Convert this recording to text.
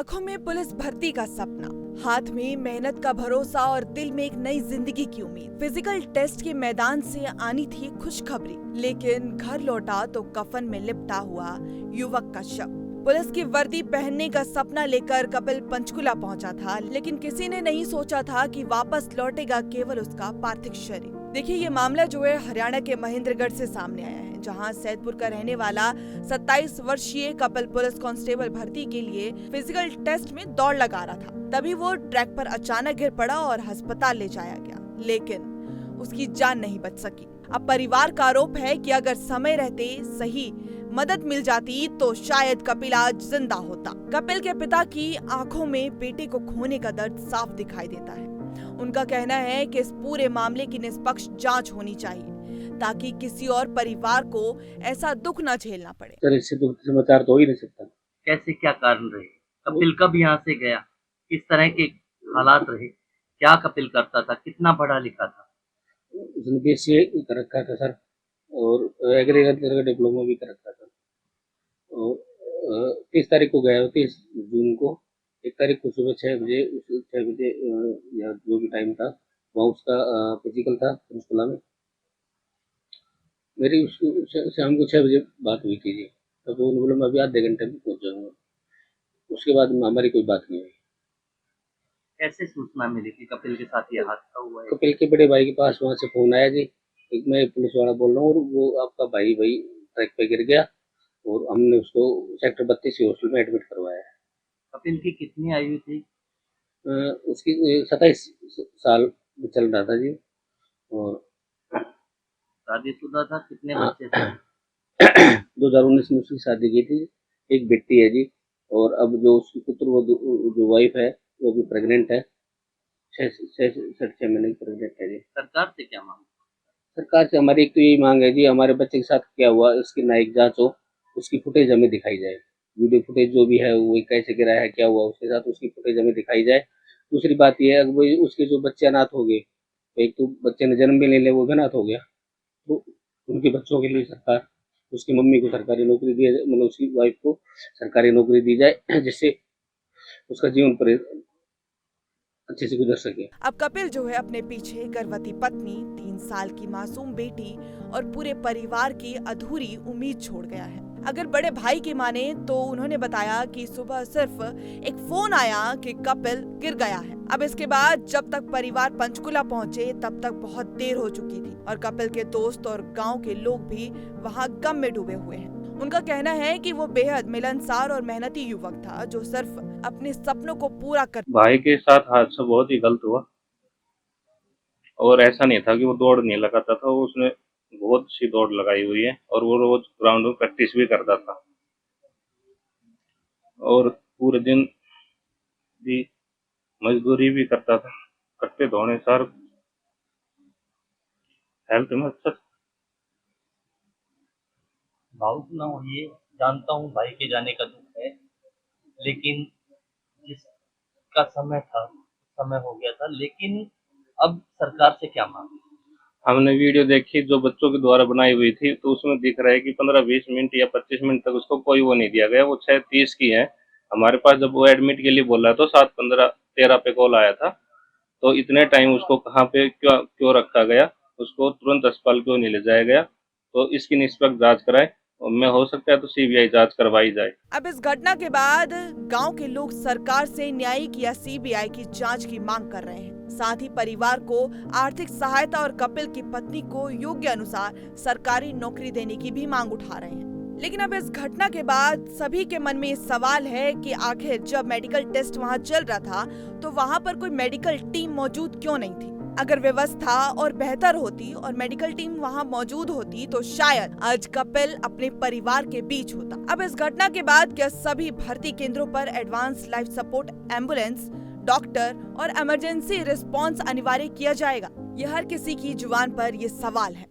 आंखों में पुलिस भर्ती का सपना, हाथ में मेहनत का भरोसा और दिल में एक नई जिंदगी की उम्मीद। फिजिकल टेस्ट के मैदान से आनी थी खुशखबरी, लेकिन घर लौटा तो कफन में लिपटा हुआ युवक का शव। पुलिस की वर्दी पहनने का सपना लेकर कपिल पंचकुला पहुंचा था, लेकिन किसी ने नहीं सोचा था कि वापस लौटेगा केवल उसका पार्थिव शरीर। देखिए, ये मामला जो है हरियाणा के महेंद्रगढ़ से सामने आया है, जहां सैदपुर का रहने वाला 27 वर्षीय कपिल पुलिस कांस्टेबल भर्ती के लिए फिजिकल टेस्ट में दौड़ लगा रहा था। तभी वो ट्रैक पर अचानक गिर पड़ा और अस्पताल ले जाया गया, लेकिन उसकी जान नहीं बच सकी। अब परिवार का आरोप है कि अगर समय रहते सही मदद मिल जाती तो शायद कपिल आज जिंदा होता। कपिल के पिता की आंखों में बेटे को खोने का दर्द साफ दिखाई देता है। उनका कहना है कि इस पूरे मामले की निष्पक्ष जांच होनी चाहिए, ताकि किसी और परिवार को ऐसा दुख न झेलना पड़े। सर, इससे दुख समाचार तो हो ही नहीं सकता। कैसे, क्या कारण रहे? कपिल कब यहाँ से गया? किस तरह के हालात रहे? क्या कपिल करता था? कितना पढ़ा लिखा था? उसने बीएससी कर रखा था सर, और एग्रीकल्चर का डिप्लोमा भी कर रखा था। और 30 तारीख को गया, 30 जून को। 1 तारीख को सुबह 6 बजे या जो भी टाइम था, वहाँ उसका फिजिकल था पंचकुला में। मेरी शाम को 6 बजे बात हुई थी जी। तब उन्होंने बोला मैं अभी आधे घंटे में पहुँच जाऊँगा। उसके बाद हमारी कोई बात नहीं हुई। कैसे सूचना मिली कि कपिल के साथ ये हादसा हुआ है? कपिल के बड़े भाई के पास वहाँ से फोन आया जी, मैं पुलिस वाला बोल रहा हूँ और वो आपका भाई ट्रैक पे गिर गया, और हमने उसको सेक्टर 32 हॉस्पिटल में एडमिट करवाया है। कपिल की कितनी आयु थी? उसकी 27 साल चल रहा था जी। और शादीशुदा था? कितने बच्चे थे? 2019 में उसकी शादी की थी, एक बेटी है जी। और अब जो उसकी पुत्र वो जो वाइफ है वो भी प्रेग्नेंट है, 6 महीने की प्रेग्नेंट है जी। सरकार से क्या मांग? सरकार से हमारी एक तो यही मांग है जी, हमारे बच्चे के साथ क्या हुआ इसकी न्यायिक जांच हो, उसकी फुटेज हमें दिखाई जाए। वीडियो फुटेज जो भी है वो कैसे गिरा है, क्या हुआ उसके साथ, उसकी फुटेज हमें दिखाई जाए। दूसरी बात यह है कि उसके जो बच्चे अनाथ हो गए, एक तो बच्चे ने जन्म भी नहीं लिया, वो भी अनाथ हो गया, तो उनके बच्चों के लिए सरकार, उसकी मम्मी को सरकारी नौकरी दी, मतलब उसकी वाइफ को सरकारी नौकरी दी जाए, जिससे उसका जीवन पर अच्छे से गुजर सके। अब कपिल जो है अपने पीछे गर्भवती पत्नी, 3 साल की मासूम बेटी और पूरे परिवार की अधूरी उम्मीद छोड़ गया है। अगर बड़े भाई की माने तो उन्होंने बताया कि सुबह सिर्फ एक फोन आया कि कपिल गिर गया है। अब इसके बाद जब तक परिवार पंचकुला पहुंचे तब तक बहुत देर हो चुकी थी, और कपिल के दोस्त और गांव के लोग भी वहां गम में डूबे हुए हैं। उनका कहना है कि वो बेहद मिलनसार और मेहनती युवक था, जो सिर्फ अपने सपनों को पूरा कर। भाई के साथ हादसा बहुत ही गलत हुआ, और ऐसा नहीं था कि वो दौड़ नहीं लगाता था, उसने बहुत सी दौड़ लगाई हुई है, और वो रोज ग्राउंड में प्रैक्टिस भी करता था, और पूरे दिन भी मजदूरी भी करता था। करते धोने सार हेल्थ में अच्छा। भावुक ना होइए, जानता हूँ भाई के जाने का दुख है, लेकिन जिसका समय था समय हो गया था। लेकिन अब सरकार से क्या मांग? हमने वीडियो देखी जो बच्चों के द्वारा बनाई हुई थी, तो उसमें दिख रहा है कि 15-20 मिनट या 25 मिनट तक उसको कोई वो नहीं दिया गया। वो 6:30 की है। हमारे पास जब वो एडमिट के लिए बोला तो 7:15-13 पे कॉल आया था। तो इतने टाइम उसको कहाँ पे क्यों रखा गया, उसको तुरंत अस्पताल क्यों नहीं ले जाया गया? तो इसकी निष्पक्ष जांच कराए, और में हो सकता है तो सीबीआई जांच करवाई जाए। अब इस घटना के बाद गांव के लोग सरकार से न्यायिक या सीबीआई की जांच की मांग कर रहे हैं। साथ ही परिवार को आर्थिक सहायता और कपिल की पत्नी को योग्य अनुसार सरकारी नौकरी देने की भी मांग उठा रहे हैं। लेकिन अब इस घटना के बाद सभी के मन में ये सवाल है कि आखिर जब मेडिकल टेस्ट वहां चल रहा था तो वहां पर कोई मेडिकल टीम मौजूद क्यों नहीं थी? अगर व्यवस्था और बेहतर होती और मेडिकल टीम वहां मौजूद होती तो शायद आज कपिल अपने परिवार के बीच होता। अब इस घटना के बाद क्या सभी भर्ती केंद्रों पर advance life support ambulance, doctor और इमरजेंसी रिस्पांस अनिवार्य किया जाएगा? यह हर किसी की जुबान पर ये सवाल है।